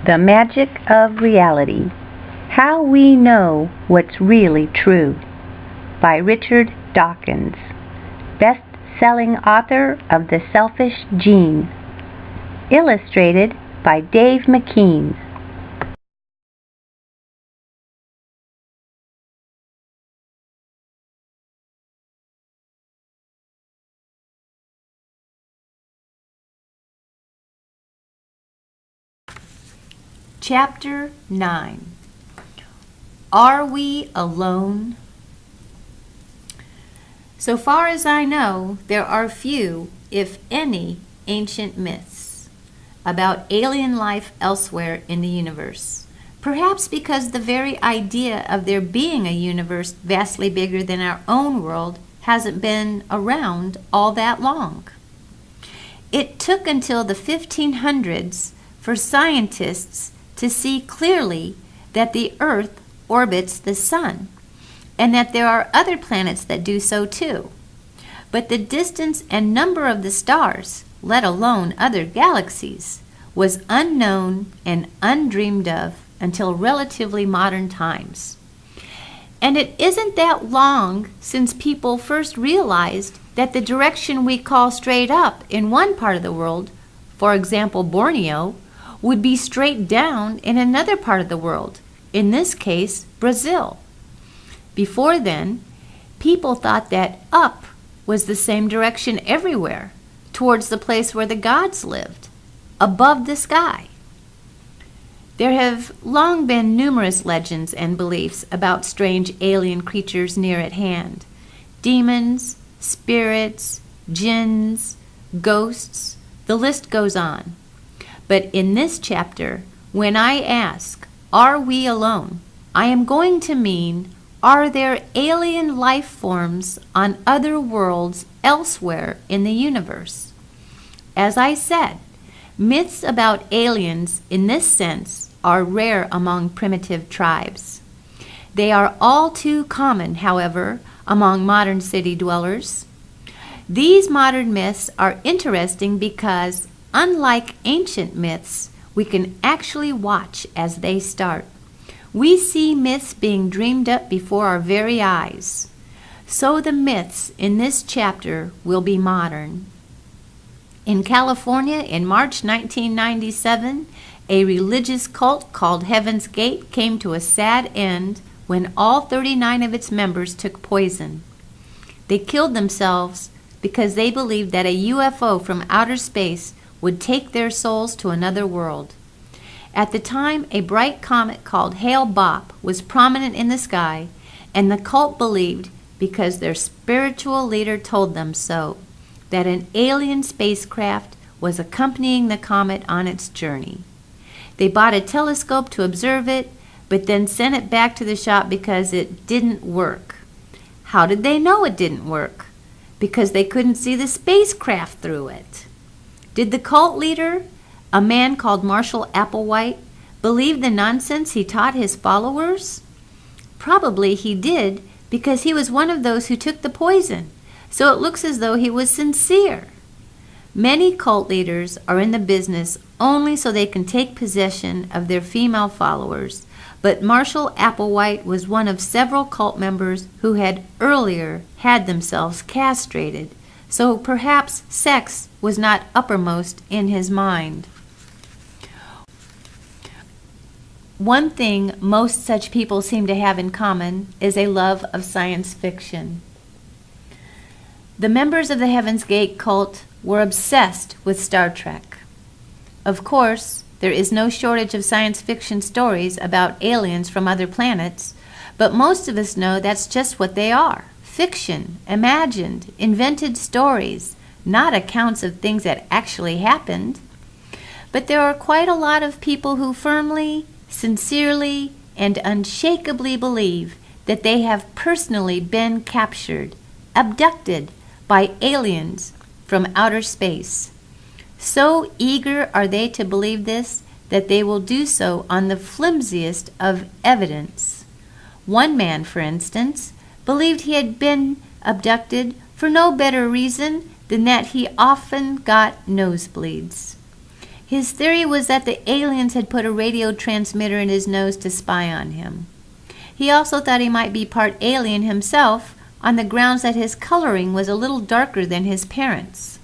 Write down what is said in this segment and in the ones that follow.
The Magic of Reality: How We Know What's Really True by Richard Dawkins, best-selling author of The Selfish Gene. Illustrated by Dave McKean. Chapter 9. Are We Alone? So far as I know, there are few, if any, ancient myths about alien life elsewhere in the universe. Perhaps because the very idea of there being a universe vastly bigger than our own world hasn't been around all that long. It took until the 1500s for scientists to see clearly that the Earth orbits the Sun, and that there are other planets that do so too. But the distance and number of the stars, let alone other galaxies, was unknown and undreamed of until relatively modern times. And it isn't that long since people first realized that the direction we call straight up in one part of the world, for example Borneo, would be straight down in another part of the world, in this case, Brazil. Before then, people thought that up was the same direction everywhere, towards the place where the gods lived, above the sky. There have long been numerous legends and beliefs about strange alien creatures near at hand. Demons, spirits, jinns, ghosts, the list goes on. But in this chapter, when I ask, are we alone? I am going to mean, are there alien life forms on other worlds elsewhere in the universe? As I said, myths about aliens in this sense are rare among primitive tribes. They are all too common, however, among modern city dwellers. These modern myths are interesting because unlike ancient myths, we can actually watch as they start. We see myths being dreamed up before our very eyes. So the myths in this chapter will be modern. In California, in March 1997, a religious cult called Heaven's Gate came to a sad end when all 39 of its members took poison. They killed themselves because they believed that a UFO from outer space would take their souls to another world. At the time, a bright comet called Hale-Bopp was prominent in the sky, and the cult believed, because their spiritual leader told them so, that an alien spacecraft was accompanying the comet on its journey. They bought a telescope to observe it, but then sent it back to the shop because it didn't work. How did they know it didn't work? Because they couldn't see the spacecraft through it. Did the cult leader, a man called Marshall Applewhite, believe the nonsense he taught his followers? Probably he did, because he was one of those who took the poison, so it looks as though he was sincere. Many cult leaders are in the business only so they can take possession of their female followers, but Marshall Applewhite was one of several cult members who had earlier had themselves castrated, so perhaps sex was not uppermost in his mind. One thing most such people seem to have in common is a love of science fiction. The members of the Heaven's Gate cult were obsessed with Star Trek. Of course, there is no shortage of science fiction stories about aliens from other planets, but most of us know that's just what they are. Fiction, imagined, invented stories, not accounts of things that actually happened. But there are quite a lot of people who firmly, sincerely, and unshakably believe that they have personally been captured, abducted by aliens from outer space. So eager are they to believe this that they will do so on the flimsiest of evidence. One man, for instance, believed he had been abducted for no better reason than that he often got nosebleeds. His theory was that the aliens had put a radio transmitter in his nose to spy on him. He also thought he might be part alien himself on the grounds that his coloring was a little darker than his parents'.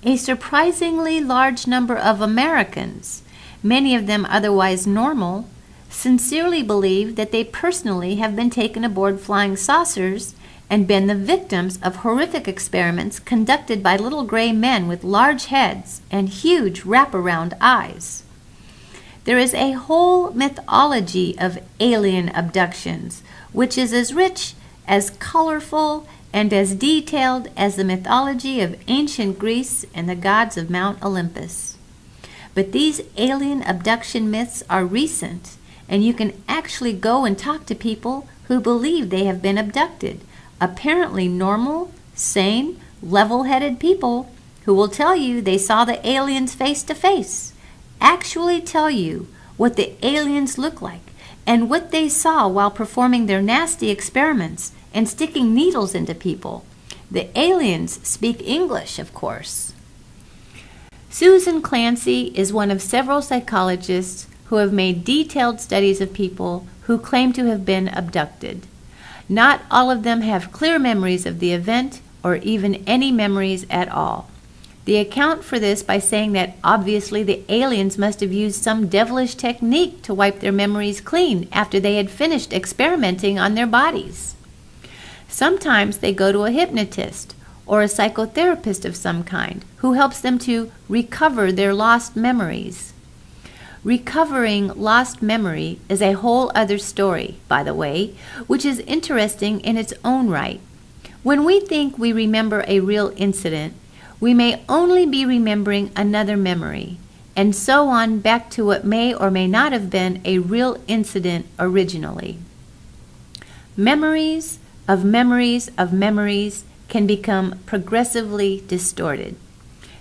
A surprisingly large number of Americans, many of them otherwise normal, sincerely believe that they personally have been taken aboard flying saucers and been the victims of horrific experiments conducted by little gray men with large heads and huge wraparound eyes. There is a whole mythology of alien abductions, which is as rich, as colorful, and as detailed as the mythology of ancient Greece and the gods of Mount Olympus. But these alien abduction myths are recent, and you can actually go and talk to people who believe they have been abducted, apparently normal, sane, level-headed people who will tell you they saw the aliens face to face, actually tell you what the aliens look like and what they saw while performing their nasty experiments and sticking needles into people. The aliens speak English, of course. Susan Clancy is one of several psychologists who have made detailed studies of people who claim to have been abducted. Not all of them have clear memories of the event or even any memories at all. They account for this by saying that obviously the aliens must have used some devilish technique to wipe their memories clean after they had finished experimenting on their bodies. Sometimes they go to a hypnotist or a psychotherapist of some kind who helps them to recover their lost memories. Recovering lost memory is a whole other story, by the way, which is interesting in its own right. When we think we remember a real incident, we may only be remembering another memory, and so on back to what may or may not have been a real incident originally. Memories of memories of memories can become progressively distorted.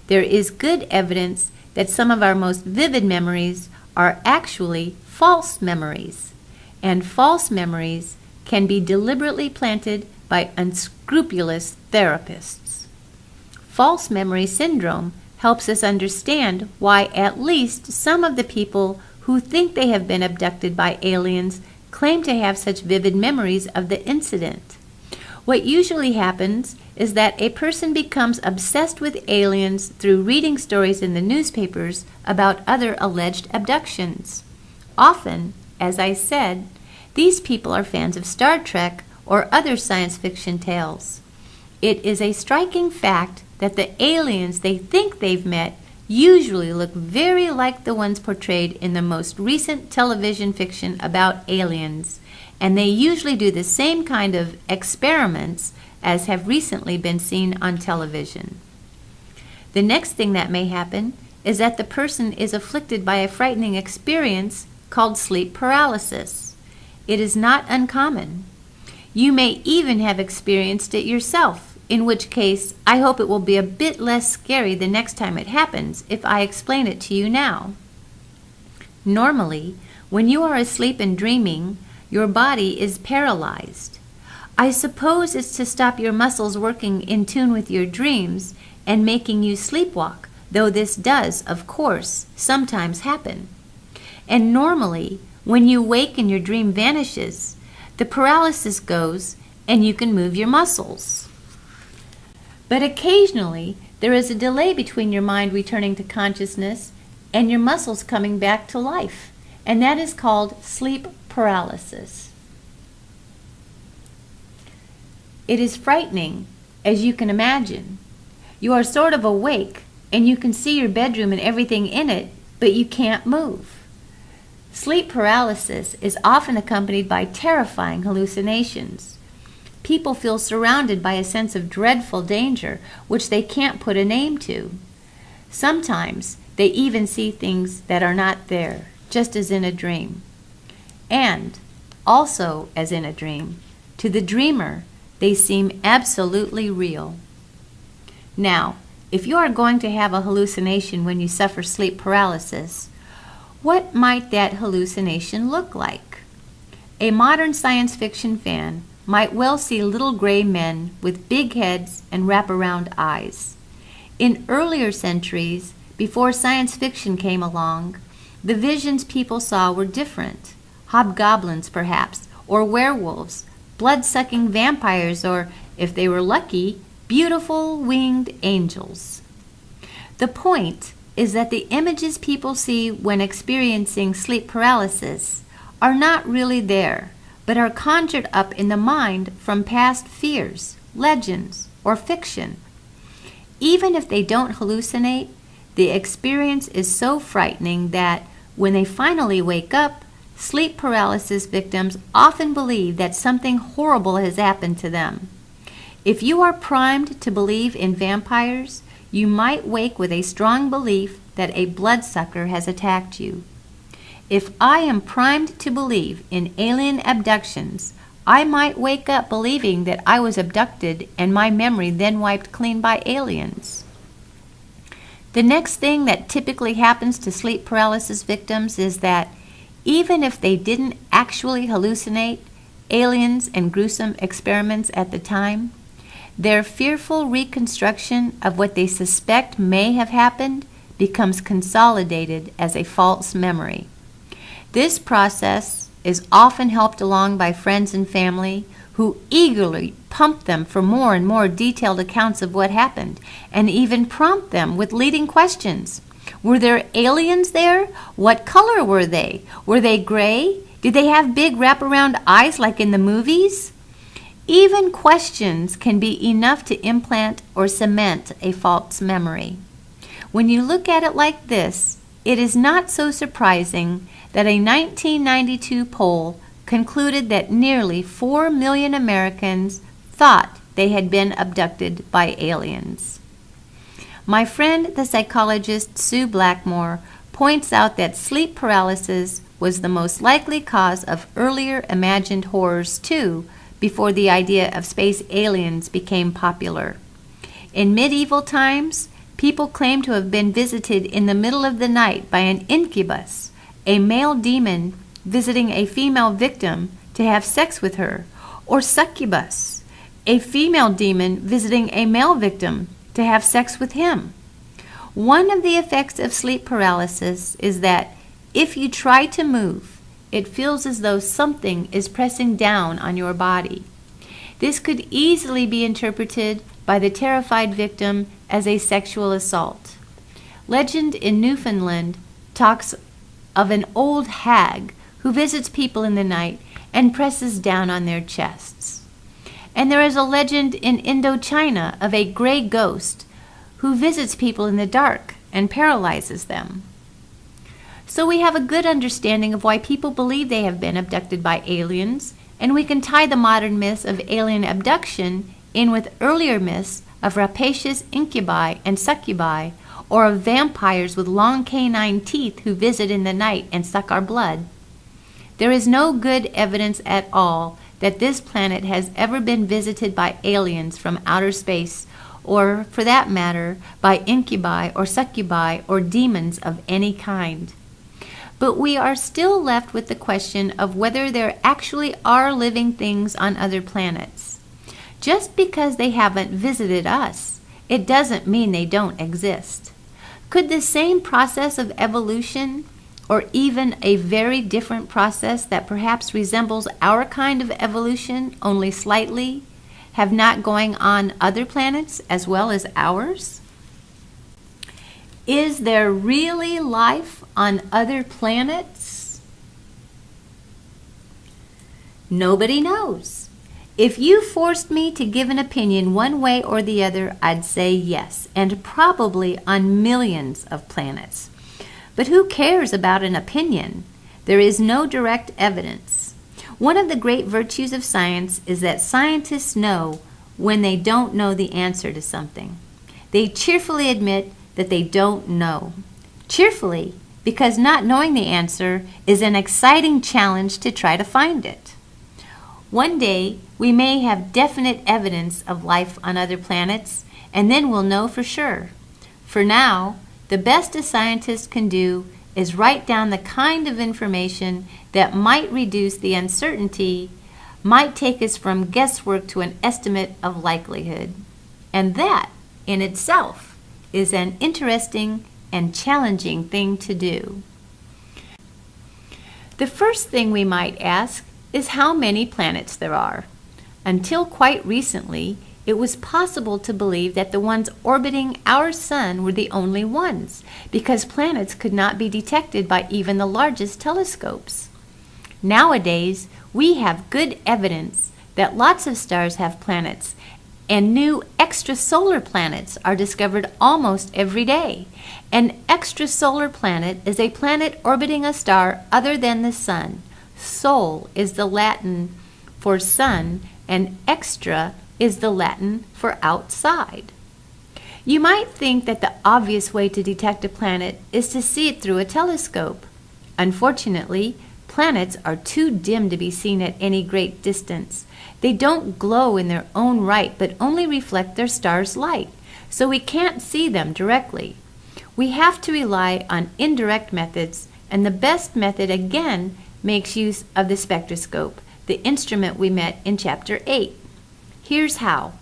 There is good evidence that some of our most vivid memories are actually false memories, and false memories can be deliberately planted by unscrupulous therapists. False memory syndrome helps us understand why at least some of the people who think they have been abducted by aliens claim to have such vivid memories of the incident. What usually happens is that a person becomes obsessed with aliens through reading stories in the newspapers about other alleged abductions. Often, as I said, these people are fans of Star Trek or other science fiction tales. It is a striking fact that the aliens they think they've met usually look very like the ones portrayed in the most recent television fiction about aliens, and they usually do the same kind of experiments as have recently been seen on television. The next thing that may happen is that the person is afflicted by a frightening experience called sleep paralysis. It is not uncommon. You may even have experienced it yourself, in which case I hope it will be a bit less scary the next time it happens if I explain it to you now. Normally, when you are asleep and dreaming, your body is paralyzed. I suppose it's to stop your muscles working in tune with your dreams and making you sleepwalk, though this does, of course, sometimes happen. And normally, when you wake and your dream vanishes, the paralysis goes and you can move your muscles. But occasionally, there is a delay between your mind returning to consciousness and your muscles coming back to life, and that is called sleep paralysis. It is frightening, as you can imagine. You are sort of awake, and you can see your bedroom and everything in it, but you can't move. Sleep paralysis is often accompanied by terrifying hallucinations. People feel surrounded by a sense of dreadful danger, which they can't put a name to. Sometimes they even see things that are not there, just as in a dream. And, also as in a dream, to the dreamer, they seem absolutely real. Now, if you are going to have a hallucination when you suffer sleep paralysis, what might that hallucination look like? A modern science fiction fan might well see little gray men with big heads and wraparound eyes. In earlier centuries, before science fiction came along, the visions people saw were different. Hobgoblins, perhaps, or werewolves, blood-sucking vampires, or, if they were lucky, beautiful winged angels. The point is that the images people see when experiencing sleep paralysis are not really there, but are conjured up in the mind from past fears, legends, or fiction. Even if they don't hallucinate, the experience is so frightening that when they finally wake up, sleep paralysis victims often believe that something horrible has happened to them. If you are primed to believe in vampires, you might wake with a strong belief that a bloodsucker has attacked you. If I am primed to believe in alien abductions, I might wake up believing that I was abducted and my memory then wiped clean by aliens. The next thing that typically happens to sleep paralysis victims is that even if they didn't actually hallucinate aliens and gruesome experiments at the time, their fearful reconstruction of what they suspect may have happened becomes consolidated as a false memory. This process is often helped along by friends and family who eagerly pump them for more and more detailed accounts of what happened, and even prompt them with leading questions. Were there aliens there? What color were they? Were they gray? Did they have big wraparound eyes like in the movies? Even questions can be enough to implant or cement a false memory. When you look at it like this, it is not so surprising that a 1992 poll concluded that nearly 4 million Americans thought they had been abducted by aliens. My friend, the psychologist Sue Blackmore, points out that sleep paralysis was the most likely cause of earlier imagined horrors too, before the idea of space aliens became popular. In medieval times, people claimed to have been visited in the middle of the night by an incubus, a male demon visiting a female victim to have sex with her, or succubus, a female demon visiting a male victim to have sex with him. One of the effects of sleep paralysis is that if you try to move, it feels as though something is pressing down on your body. This could easily be interpreted by the terrified victim as a sexual assault. Legend in Newfoundland talks of an old hag who visits people in the night and presses down on their chests. And there is a legend in Indochina of a gray ghost who visits people in the dark and paralyzes them. So we have a good understanding of why people believe they have been abducted by aliens, and we can tie the modern myths of alien abduction in with earlier myths of rapacious incubi and succubi, or of vampires with long canine teeth who visit in the night and suck our blood. There is no good evidence at all that this planet has ever been visited by aliens from outer space, or, for that matter, by incubi or succubi or demons of any kind. But we are still left with the question of whether there actually are living things on other planets. Just because they haven't visited us, it doesn't mean they don't exist. Could the same process of evolution, or even a very different process that perhaps resembles our kind of evolution only slightly, have not going on other planets as well as ours? Is there really life on other planets? Nobody knows. If you forced me to give an opinion one way or the other, I'd say yes, and probably on millions of planets. But who cares about an opinion? There is no direct evidence. One of the great virtues of science is that scientists know when they don't know the answer to something. They cheerfully admit that they don't know. Cheerfully, because not knowing the answer is an exciting challenge to try to find it. One day, we may have definite evidence of life on other planets, and then we'll know for sure. For now, the best a scientist can do is write down the kind of information that might reduce the uncertainty, might take us from guesswork to an estimate of likelihood. And that, in itself, is an interesting and challenging thing to do. The first thing we might ask is how many planets there are. Until quite recently, it was possible to believe that the ones orbiting our sun were the only ones, because planets could not be detected by even the largest telescopes. Nowadays, we have good evidence that lots of stars have planets, and new extrasolar planets are discovered almost every day. An extrasolar planet is a planet orbiting a star other than the sun. Sol is the Latin for sun, and extra is the Latin for outside. You might think that the obvious way to detect a planet is to see it through a telescope. Unfortunately, planets are too dim to be seen at any great distance. They don't glow in their own right, but only reflect their star's light, so we can't see them directly. We have to rely on indirect methods, and the best method again makes use of the spectroscope, the instrument we met in Chapter 8. Here's how.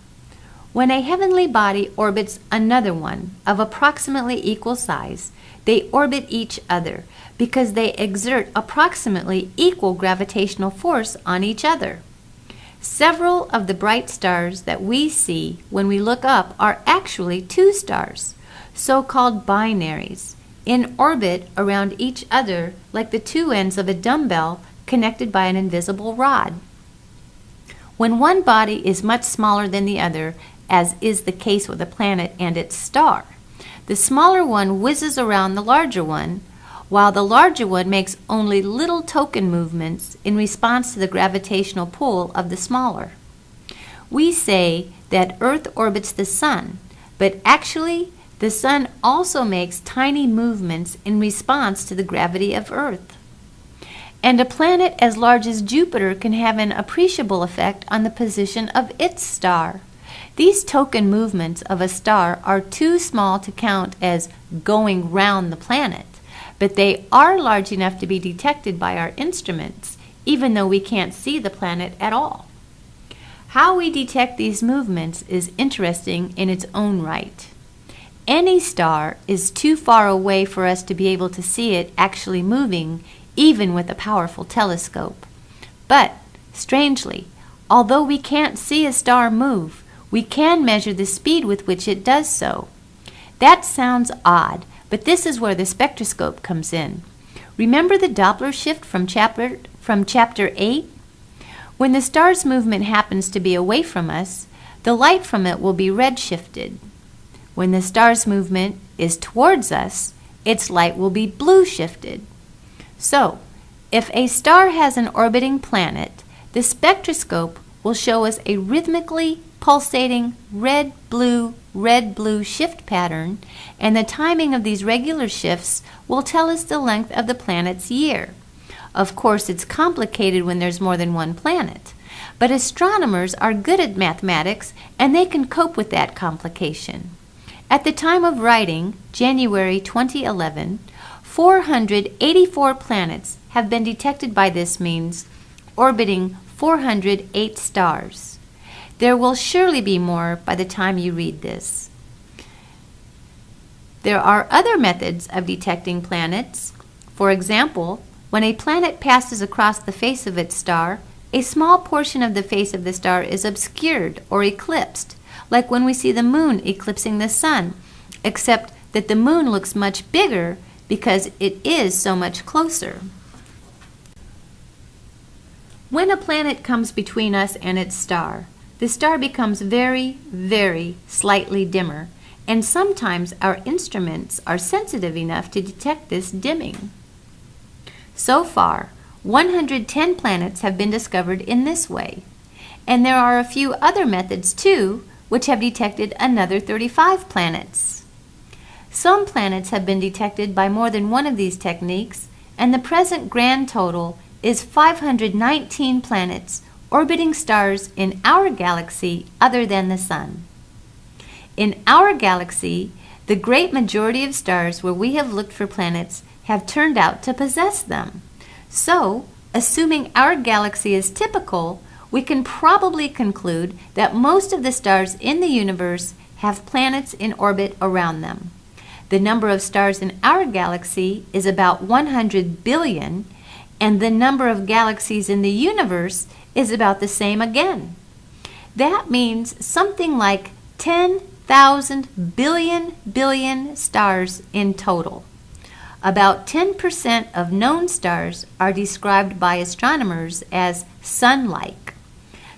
When a heavenly body orbits another one of approximately equal size, they orbit each other because they exert approximately equal gravitational force on each other. Several of the bright stars that we see when we look up are actually two stars, so-called binaries, in orbit around each other like the two ends of a dumbbell connected by an invisible rod. When one body is much smaller than the other, as is the case with a planet and its star, the smaller one whizzes around the larger one, while the larger one makes only little token movements in response to the gravitational pull of the smaller. We say that Earth orbits the Sun, but actually the Sun also makes tiny movements in response to the gravity of Earth. And a planet as large as Jupiter can have an appreciable effect on the position of its star. These token movements of a star are too small to count as going round the planet, but they are large enough to be detected by our instruments, even though we can't see the planet at all. How we detect these movements is interesting in its own right. Any star is too far away for us to be able to see it actually moving, even with a powerful telescope. But, strangely, although we can't see a star move, we can measure the speed with which it does so. That sounds odd, but this is where the spectroscope comes in. Remember the Doppler shift from Chapter 8? When the star's movement happens to be away from us, the light from it will be red-shifted. When the star's movement is towards us, its light will be blue-shifted. So, if a star has an orbiting planet, the spectroscope will show us a rhythmically pulsating red-blue shift pattern, and the timing of these regular shifts will tell us the length of the planet's year. Of course, it's complicated when there's more than one planet, but astronomers are good at mathematics and they can cope with that complication. At the time of writing, January 2011, 484 planets have been detected by this means, orbiting 408 stars. There will surely be more by the time you read this. There are other methods of detecting planets. For example, when a planet passes across the face of its star, a small portion of the face of the star is obscured or eclipsed, like when we see the moon eclipsing the sun, except that the moon looks much bigger because it is so much closer. When a planet comes between us and its star, the star becomes very, very slightly dimmer, and sometimes our instruments are sensitive enough to detect this dimming. So far, 110 planets have been discovered in this way, and there are a few other methods too, which have detected another 35 planets. Some planets have been detected by more than one of these techniques, and the present grand total is 519 planets orbiting stars in our galaxy other than the Sun. In our galaxy, the great majority of stars where we have looked for planets have turned out to possess them. So, assuming our galaxy is typical, we can probably conclude that most of the stars in the universe have planets in orbit around them. The number of stars in our galaxy is about 100 billion, and the number of galaxies in the universe is about the same again. That means something like 10,000 billion stars in total. About 10% of known stars are described by astronomers as sun-like.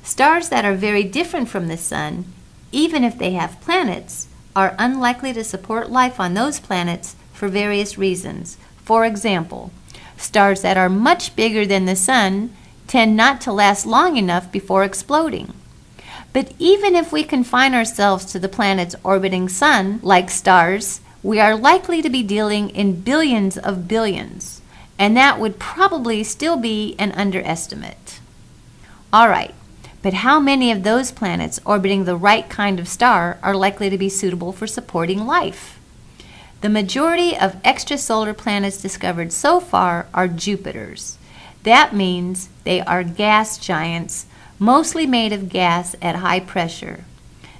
Stars that are very different from the sun, even if they have planets, are unlikely to support life on those planets for various reasons. For example, stars that are much bigger than the sun tend not to last long enough before exploding. But even if we confine ourselves to the planets orbiting sun-like stars, we are likely to be dealing in billions of billions, and that would probably still be an underestimate. All right, but how many of those planets orbiting the right kind of star are likely to be suitable for supporting life? The majority of extrasolar planets discovered so far are Jupiters. That means they are gas giants, mostly made of gas at high pressure.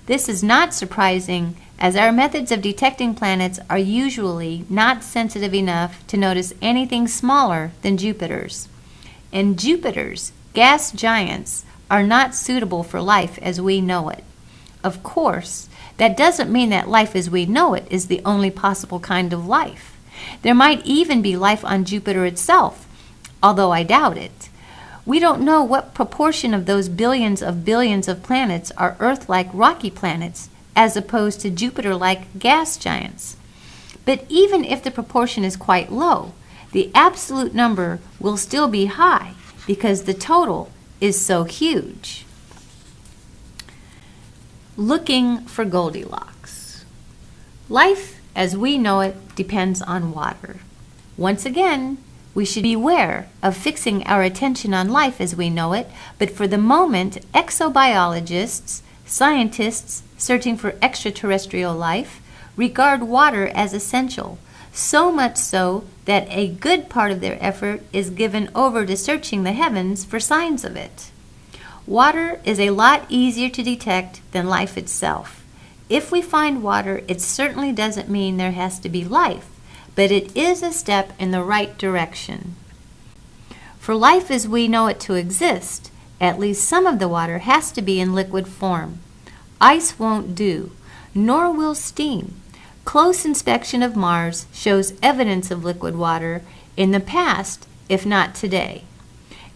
This is not surprising, as our methods of detecting planets are usually not sensitive enough to notice anything smaller than Jupiters. And Jupiters, gas giants, are not suitable for life as we know it. Of course, that doesn't mean that life as we know it is the only possible kind of life. There might even be life on Jupiter itself, although I doubt it. We don't know what proportion of those billions of planets are Earth-like rocky planets as opposed to Jupiter-like gas giants. But even if the proportion is quite low, the absolute number will still be high because the total is so huge. Looking for Goldilocks. Life as we know it depends on water. Once again, we should beware of fixing our attention on life as we know it, but for the moment, exobiologists, scientists searching for extraterrestrial life, regard water as essential, so much so that a good part of their effort is given over to searching the heavens for signs of it. Water is a lot easier to detect than life itself. If we find water, it certainly doesn't mean there has to be life, but it is a step in the right direction. For life as we know it to exist, at least some of the water has to be in liquid form. Ice won't do, nor will steam. Close inspection of Mars shows evidence of liquid water in the past, if not today.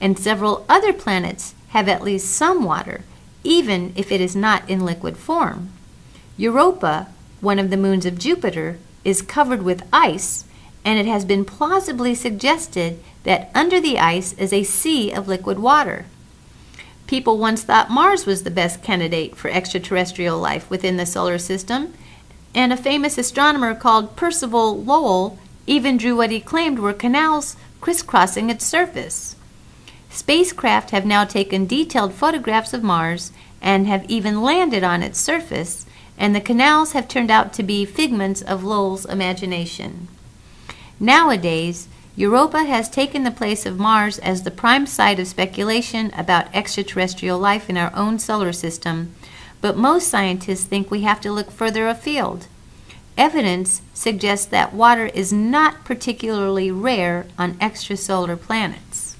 And several other planets have at least some water, even if it is not in liquid form. Europa, one of the moons of Jupiter, is covered with ice, and it has been plausibly suggested that under the ice is a sea of liquid water. People once thought Mars was the best candidate for extraterrestrial life within the solar system, and a famous astronomer called Percival Lowell even drew what he claimed were canals crisscrossing its surface. Spacecraft have now taken detailed photographs of Mars and have even landed on its surface, and the canals have turned out to be figments of Lowell's imagination. Nowadays, Europa has taken the place of Mars as the prime site of speculation about extraterrestrial life in our own solar system, but most scientists think we have to look further afield. Evidence suggests that water is not particularly rare on extrasolar planets.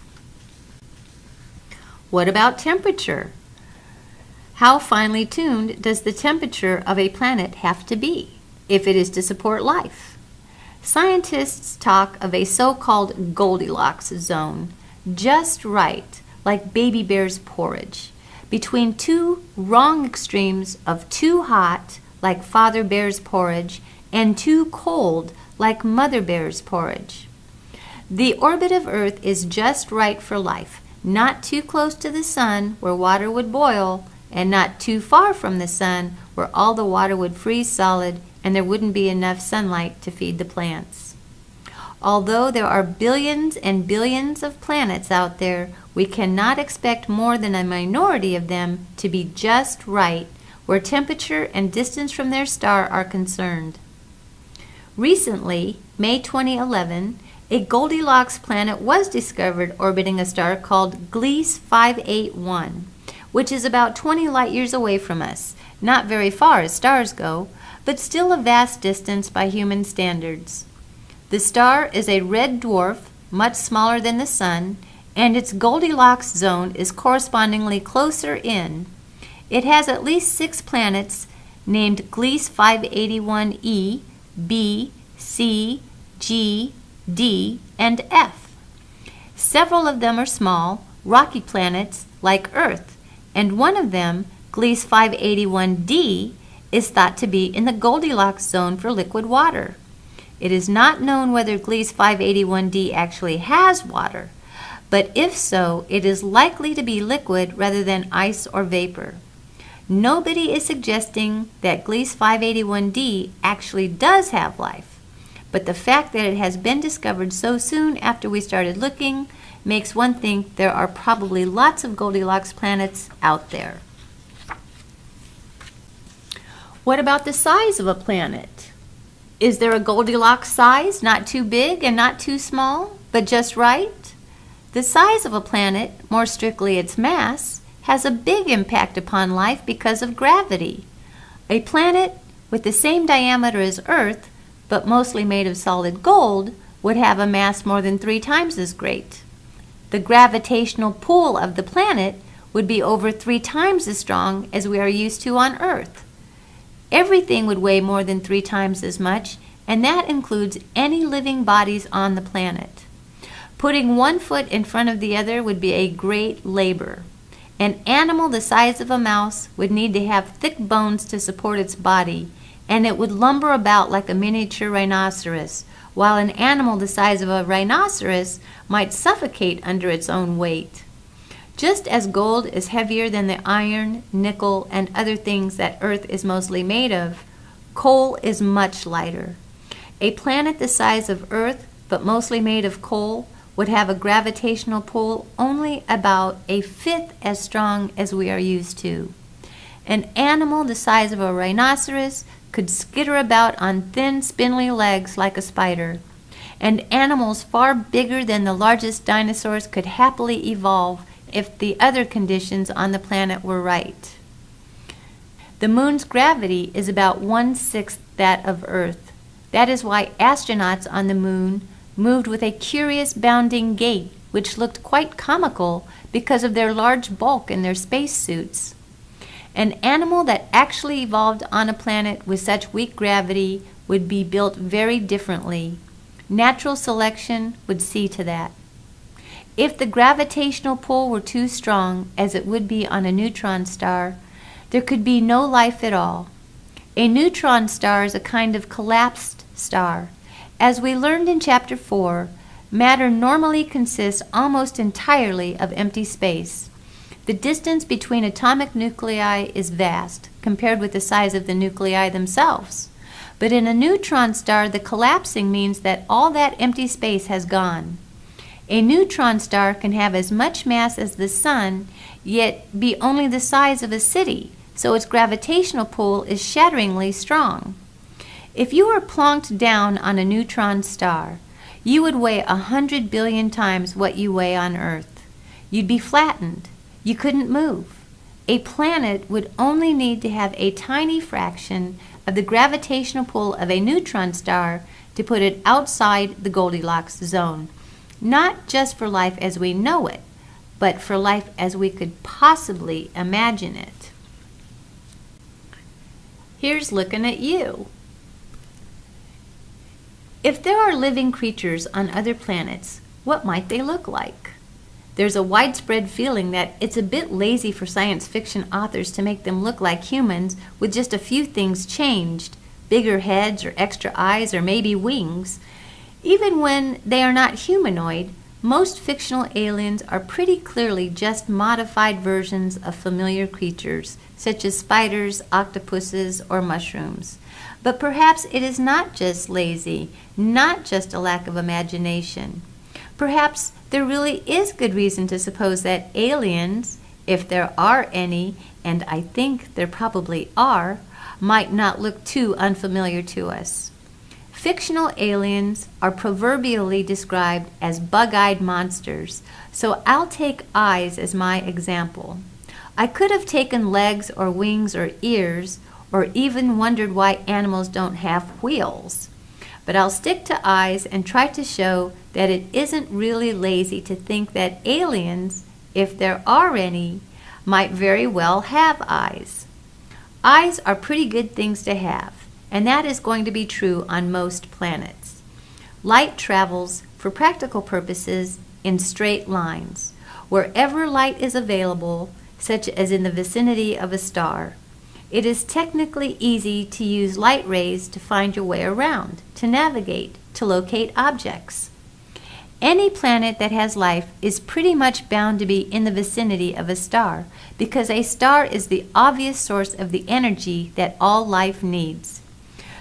What about temperature? How finely tuned does the temperature of a planet have to be if it is to support life? Scientists talk of a so-called Goldilocks zone, just right, like baby bear's porridge, between two wrong extremes of too hot, like father bear's porridge, and too cold, like mother bear's porridge. The orbit of Earth is just right for life, not too close to the sun where water would boil, and not too far from the sun where all the water would freeze solid and there wouldn't be enough sunlight to feed the plants. Although there are billions and billions of planets out there, we cannot expect more than a minority of them to be just right where temperature and distance from their star are concerned. Recently, May 2011, a Goldilocks planet was discovered orbiting a star called Gliese 581, which is about 20 light years away from us, not very far as stars go, but still a vast distance by human standards. The star is a red dwarf, much smaller than the Sun, and its Goldilocks zone is correspondingly closer in. It has at least 6 planets named Gliese 581e, b, c, g, d, and f. Several of them are small, rocky planets like Earth, and one of them, Gliese 581d, is thought to be in the Goldilocks zone for liquid water. It is not known whether Gliese 581d actually has water, but if so, it is likely to be liquid rather than ice or vapor. Nobody is suggesting that Gliese 581d actually does have life, but the fact that it has been discovered so soon after we started looking makes one think there are probably lots of Goldilocks planets out there. What about the size of a planet? Is there a Goldilocks size, not too big and not too small, but just right? The size of a planet, more strictly its mass, has a big impact upon life because of gravity. A planet with the same diameter as Earth, but mostly made of solid gold, would have a mass more than 3 times as great. The gravitational pull of the planet would be over 3 times as strong as we are used to on Earth. Everything would weigh more than 3 times as much, and that includes any living bodies on the planet. Putting one foot in front of the other would be a great labor. An animal the size of a mouse would need to have thick bones to support its body, and it would lumber about like a miniature rhinoceros, while an animal the size of a rhinoceros might suffocate under its own weight. Just as gold is heavier than the iron, nickel, and other things that Earth is mostly made of, coal is much lighter. A planet the size of Earth, but mostly made of coal, would have a gravitational pull only about 1/5 as strong as we are used to. An animal the size of a rhinoceros could skitter about on thin, spindly legs like a spider, and animals far bigger than the largest dinosaurs could happily evolve if the other conditions on the planet were right. The moon's gravity is about 1/6 that of Earth. That is why astronauts on the moon moved with a curious bounding gait, which looked quite comical because of their large bulk in their spacesuits. An animal that actually evolved on a planet with such weak gravity would be built very differently. Natural selection would see to that. If the gravitational pull were too strong, as it would be on a neutron star, there could be no life at all. A neutron star is a kind of collapsed star. As we learned in Chapter 4, matter normally consists almost entirely of empty space. The distance between atomic nuclei is vast, compared with the size of the nuclei themselves. But in a neutron star, the collapsing means that all that empty space has gone. A neutron star can have as much mass as the Sun, yet be only the size of a city, so its gravitational pull is shatteringly strong. If you were plonked down on a neutron star, you would weigh 100 billion times what you weigh on Earth. You'd be flattened. You couldn't move. A planet would only need to have a tiny fraction of the gravitational pull of a neutron star to put it outside the Goldilocks zone, not just for life as we know it, but for life as we could possibly imagine it. Here's looking at you. If there are living creatures on other planets, what might they look like? There's a widespread feeling that it's a bit lazy for science fiction authors to make them look like humans with just a few things changed, bigger heads or extra eyes or maybe wings. Even when they are not humanoid, most fictional aliens are pretty clearly just modified versions of familiar creatures, such as spiders, octopuses, or mushrooms. But perhaps it is not just lazy, not just a lack of imagination. Perhaps there really is good reason to suppose that aliens, if there are any, and I think there probably are, might not look too unfamiliar to us. Fictional aliens are proverbially described as bug-eyed monsters, so I'll take eyes as my example. I could have taken legs or wings or ears, or even wondered why animals don't have wheels. But I'll stick to eyes and try to show that it isn't really lazy to think that aliens, if there are any, might very well have eyes. Eyes are pretty good things to have, and that is going to be true on most planets. Light travels, for practical purposes, in straight lines, wherever light is available, such as in the vicinity of a star. It is technically easy to use light rays to find your way around, to navigate, to locate objects. Any planet that has life is pretty much bound to be in the vicinity of a star, because a star is the obvious source of the energy that all life needs.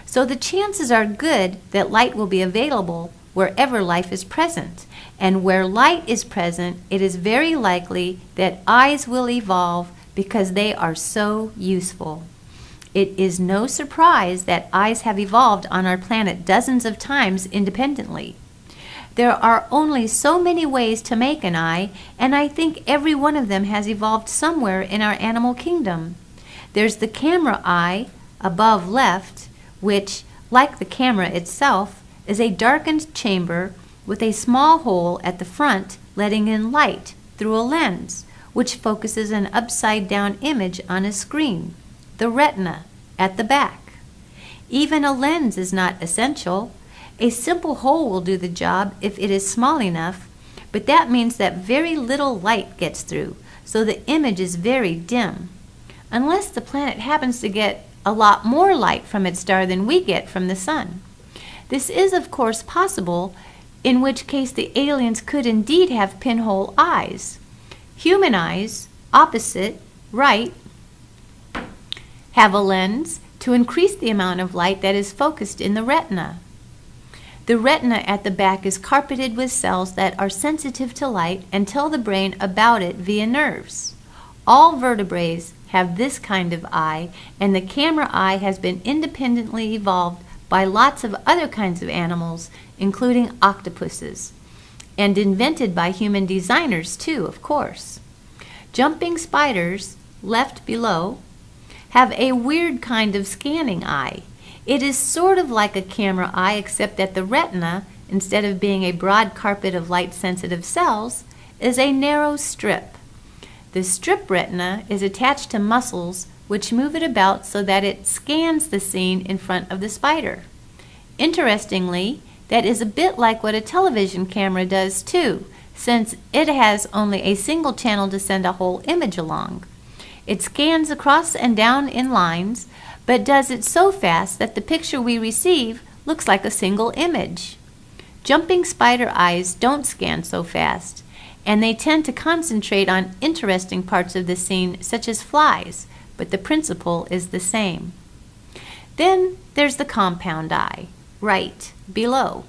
So the chances are good that light will be available wherever life is present, and where light is present, it is very likely that eyes will evolve because they are so useful. It is no surprise that eyes have evolved on our planet dozens of times independently. There are only so many ways to make an eye, and I think every one of them has evolved somewhere in our animal kingdom. There's the camera eye, above left, which, like the camera itself, is a darkened chamber with a small hole at the front letting in light through a lens, which focuses an upside-down image on a screen, the retina, at the back. Even a lens is not essential. A simple hole will do the job if it is small enough, but that means that very little light gets through, so the image is very dim. Unless the planet happens to get a lot more light from its star than we get from the sun. This is, of course, possible, in which case the aliens could indeed have pinhole eyes. Human eyes, opposite, right, have a lens to increase the amount of light that is focused in the retina. The retina at the back is carpeted with cells that are sensitive to light and tell the brain about it via nerves. All vertebrates have this kind of eye, and the camera eye has been independently evolved by lots of other kinds of animals, including octopuses, and invented by human designers too, of course. Jumping spiders, left below, have a weird kind of scanning eye. It is sort of like a camera eye, except that the retina, instead of being a broad carpet of light-sensitive cells, is a narrow strip. The strip retina is attached to muscles which move it about so that it scans the scene in front of the spider. Interestingly, that is a bit like what a television camera does too, since it has only a single channel to send a whole image along. It scans across and down in lines, but does it so fast that the picture we receive looks like a single image. Jumping spider eyes don't scan so fast, and they tend to concentrate on interesting parts of the scene, such as flies, but the principle is the same. Then there's the compound eye, right below,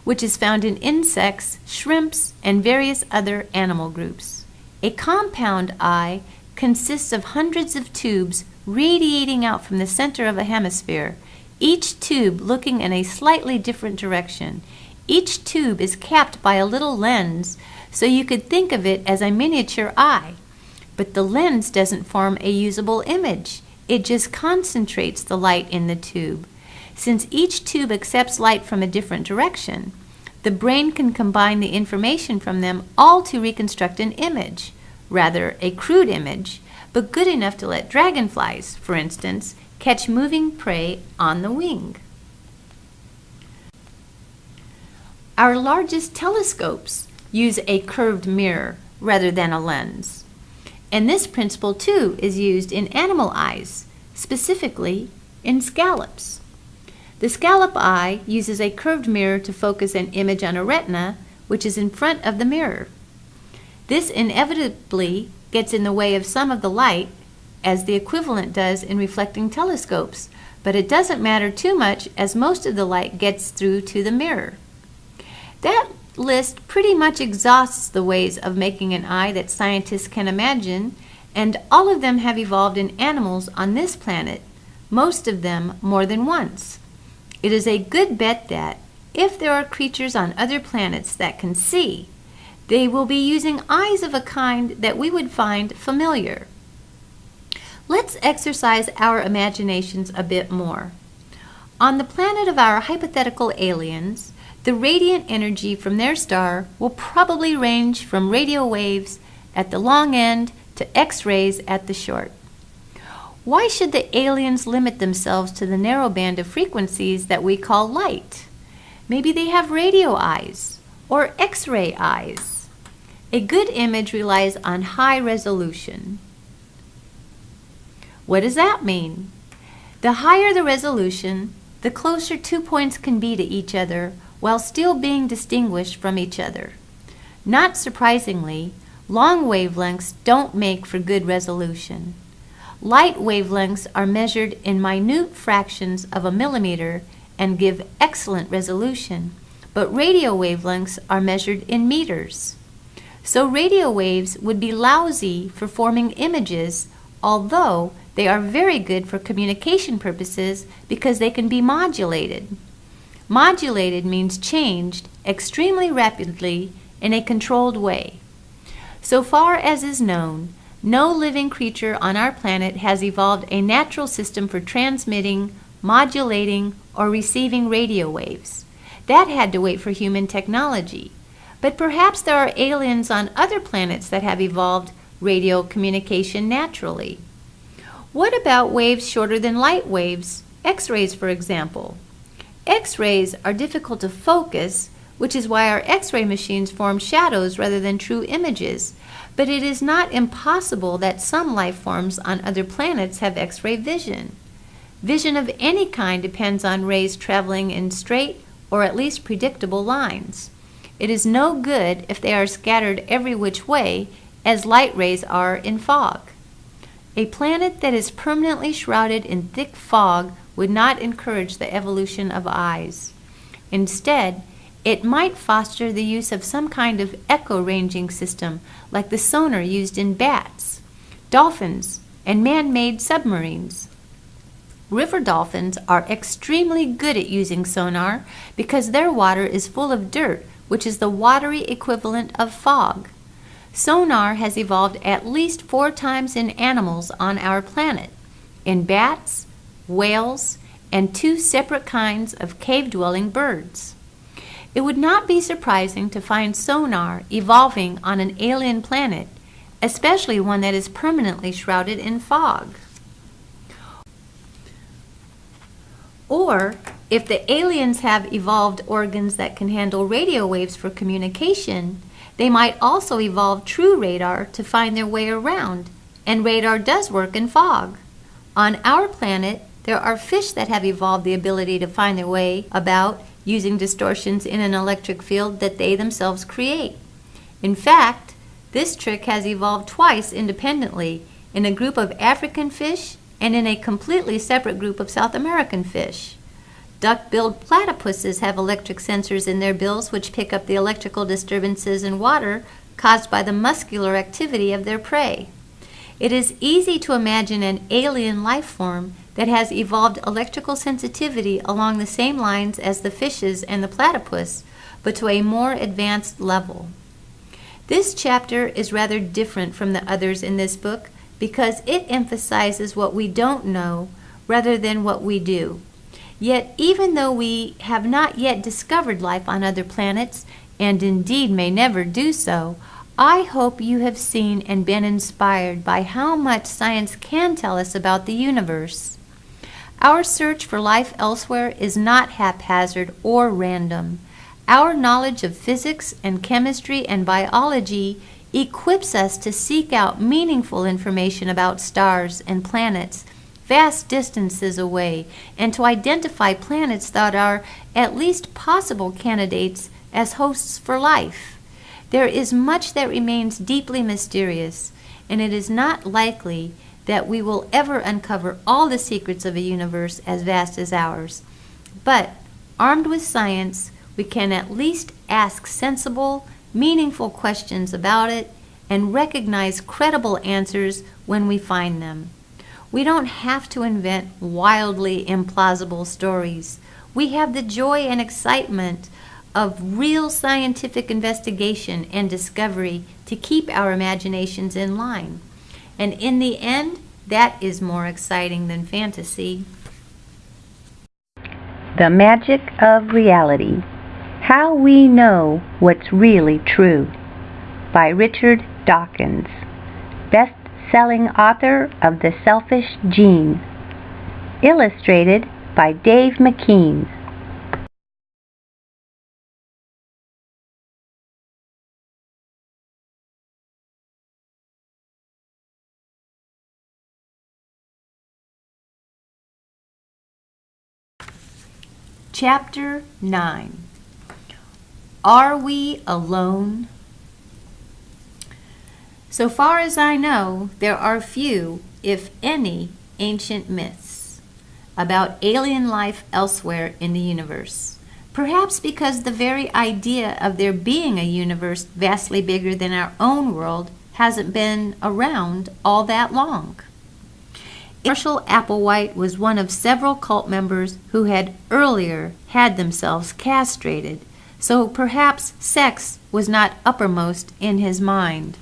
which is found in insects, shrimps, and various other animal groups. A compound eye consists of hundreds of tubes radiating out from the center of a hemisphere, each tube looking in a slightly different direction. Each tube is capped by a little lens, so you could think of it as a miniature eye. But the lens doesn't form a usable image. It just concentrates the light in the tube. Since each tube accepts light from a different direction, the brain can combine the information from them all to reconstruct an image, rather a crude image, but good enough to let dragonflies, for instance, catch moving prey on the wing. Our largest telescopes use a curved mirror rather than a lens. And this principle too is used in animal eyes, specifically in scallops. The scallop eye uses a curved mirror to focus an image on a retina, which is in front of the mirror. This inevitably gets in the way of some of the light, as the equivalent does in reflecting telescopes, but it doesn't matter too much as most of the light gets through to the mirror. That list pretty much exhausts the ways of making an eye that scientists can imagine, and all of them have evolved in animals on this planet, most of them more than once. It is a good bet that, if there are creatures on other planets that can see, they will be using eyes of a kind that we would find familiar. Let's exercise our imaginations a bit more. On the planet of our hypothetical aliens, the radiant energy from their star will probably range from radio waves at the long end to X-rays at the short. Why should the aliens limit themselves to the narrow band of frequencies that we call light? Maybe they have radio eyes or X-ray eyes. A good image relies on high resolution. What does that mean? The higher the resolution, the closer 2 points can be to each other while still being distinguished from each other. Not surprisingly, long wavelengths don't make for good resolution. Light wavelengths are measured in minute fractions of a millimeter and give excellent resolution, but radio wavelengths are measured in meters. So radio waves would be lousy for forming images, although they are very good for communication purposes because they can be modulated. Modulated means changed extremely rapidly in a controlled way. So far as is known, no living creature on our planet has evolved a natural system for transmitting, modulating, or receiving radio waves. That had to wait for human technology. But perhaps there are aliens on other planets that have evolved radio communication naturally. What about waves shorter than light waves, X-rays for example? X-rays are difficult to focus, which is why our X-ray machines form shadows rather than true images. But it is not impossible that some life forms on other planets have X-ray vision. Vision of any kind depends on rays traveling in straight or at least predictable lines. It is no good if they are scattered every which way, as light rays are in fog. A planet that is permanently shrouded in thick fog would not encourage the evolution of eyes. Instead, it might foster the use of some kind of echo-ranging system like the sonar used in bats, dolphins, and man-made submarines. River dolphins are extremely good at using sonar because their water is full of dirt, which is the watery equivalent of fog. Sonar has evolved at least 4 times in animals on our planet, in bats, whales, and 2 separate kinds of cave-dwelling birds. It would not be surprising to find sonar evolving on an alien planet, especially one that is permanently shrouded in fog. Or, if the aliens have evolved organs that can handle radio waves for communication, they might also evolve true radar to find their way around, and radar does work in fog. On our planet, there are fish that have evolved the ability to find their way about using distortions in an electric field that they themselves create. In fact, this trick has evolved twice independently, in a group of African fish and in a completely separate group of South American fish. Duck-billed platypuses have electric sensors in their bills which pick up the electrical disturbances in water caused by the muscular activity of their prey. It is easy to imagine an alien life form that has evolved electrical sensitivity along the same lines as the fishes and the platypus, but to a more advanced level. This chapter is rather different from the others in this book because it emphasizes what we don't know rather than what we do. Yet, even though we have not yet discovered life on other planets, and indeed may never do so, I hope you have seen and been inspired by how much science can tell us about the universe. Our search for life elsewhere is not haphazard or random. Our knowledge of physics and chemistry and biology equips us to seek out meaningful information about stars and planets vast distances away, and to identify planets that are at least possible candidates as hosts for life. There is much that remains deeply mysterious, and it is not likely that we will ever uncover all the secrets of a universe as vast as ours. But, armed with science, we can at least ask sensible, meaningful questions about it and recognize credible answers when we find them. We don't have to invent wildly implausible stories. We have the joy and excitement of real scientific investigation and discovery to keep our imaginations in line. And in the end, That is more exciting than fantasy. The Magic of Reality. How We Know What's Really True by Richard Dawkins, best-selling author of The Selfish Gene. Illustrated by Dave McKean. Chapter 9. Are we alone? So far as I know, there are few, if any, ancient myths about alien life elsewhere in the universe. Perhaps because the very idea of there being a universe vastly bigger than our own world hasn't been around all that long. Marshall Applewhite was one of several cult members who had earlier had themselves castrated, so perhaps sex was not uppermost in his mind.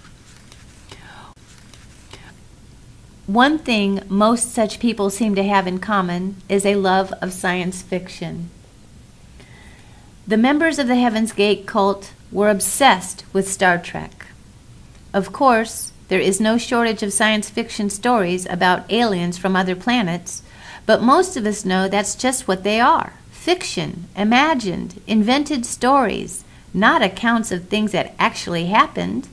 One thing most such people seem to have in common is a love of science fiction. The members of the Heaven's Gate cult were obsessed with Star Trek. Of course, there is no shortage of science fiction stories about aliens from other planets, but most of us know that's just what they are. Fiction, imagined, invented stories, not accounts of things that actually happened.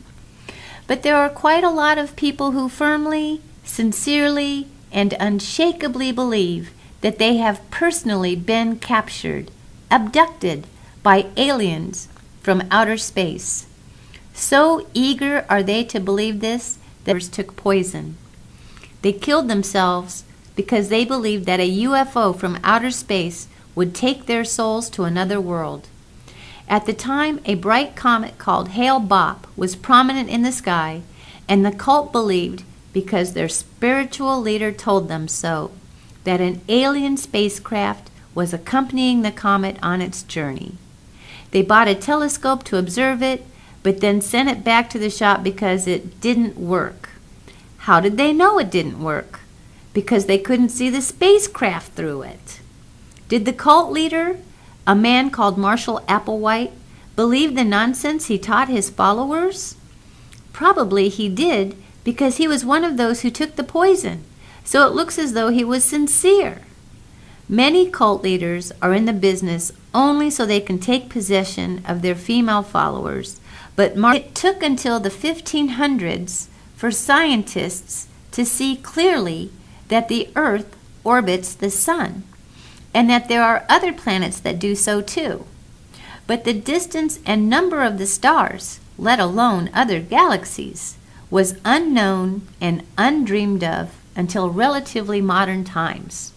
But there are quite a lot of people who firmly, sincerely, and unshakably believe that they have personally been captured, abducted by aliens from outer space. So eager are they to believe this that they took poison. They killed themselves because they believed that a UFO from outer space would take their souls to another world. At the time, a bright comet called Hale-Bopp was prominent in the sky, and the cult believed, because their spiritual leader told them so, that an alien spacecraft was accompanying the comet on its journey. They bought a telescope to observe it, but then sent it back to the shop because it didn't work. How did they know it didn't work? Because they couldn't see the spacecraft through it. Did the cult leader, a man called Marshall Applewhite, believe the nonsense he taught his followers? Probably he did, because he was one of those who took the poison, so it looks as though he was sincere. Many cult leaders are in the business only so they can take possession of their female followers, but it took until the 1500s for scientists to see clearly that the Earth orbits the Sun, and that there are other planets that do so too. But the distance and number of the stars, let alone other galaxies, was unknown and undreamed of until relatively modern times.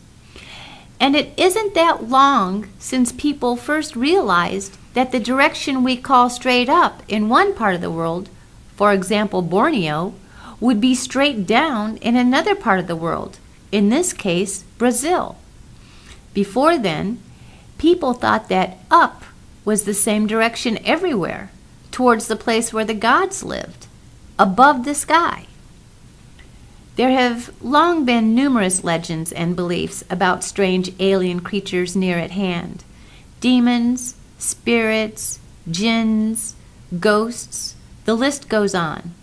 And it isn't that long since people first realized that the direction we call straight up in one part of the world, for example Borneo, would be straight down in another part of the world, in this case Brazil. Before then, people thought that up was the same direction everywhere, towards the place where the gods lived, above the sky. There have long been numerous legends and beliefs about strange alien creatures near at hand. Demons, spirits, jinns, ghosts, the list goes on.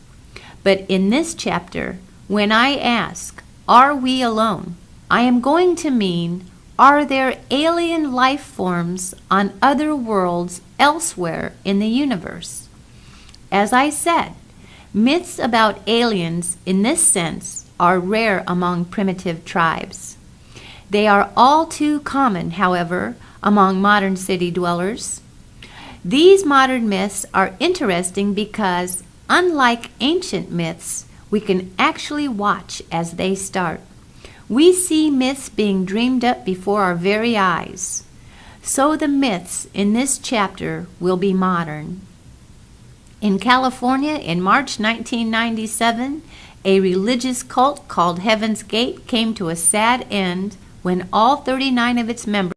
But in this chapter, when I ask, are we alone? I am going to mean, are there alien life forms on other worlds elsewhere in the universe? As I said, myths about aliens in this sense are rare among primitive tribes. They are all too common, however, among modern city dwellers. These modern myths are interesting because, unlike ancient myths, we can actually watch as they start. We see myths being dreamed up before our very eyes. So the myths in this chapter will be modern. In California, in March 1997, a religious cult called Heaven's Gate came to a sad end when all 39 of its members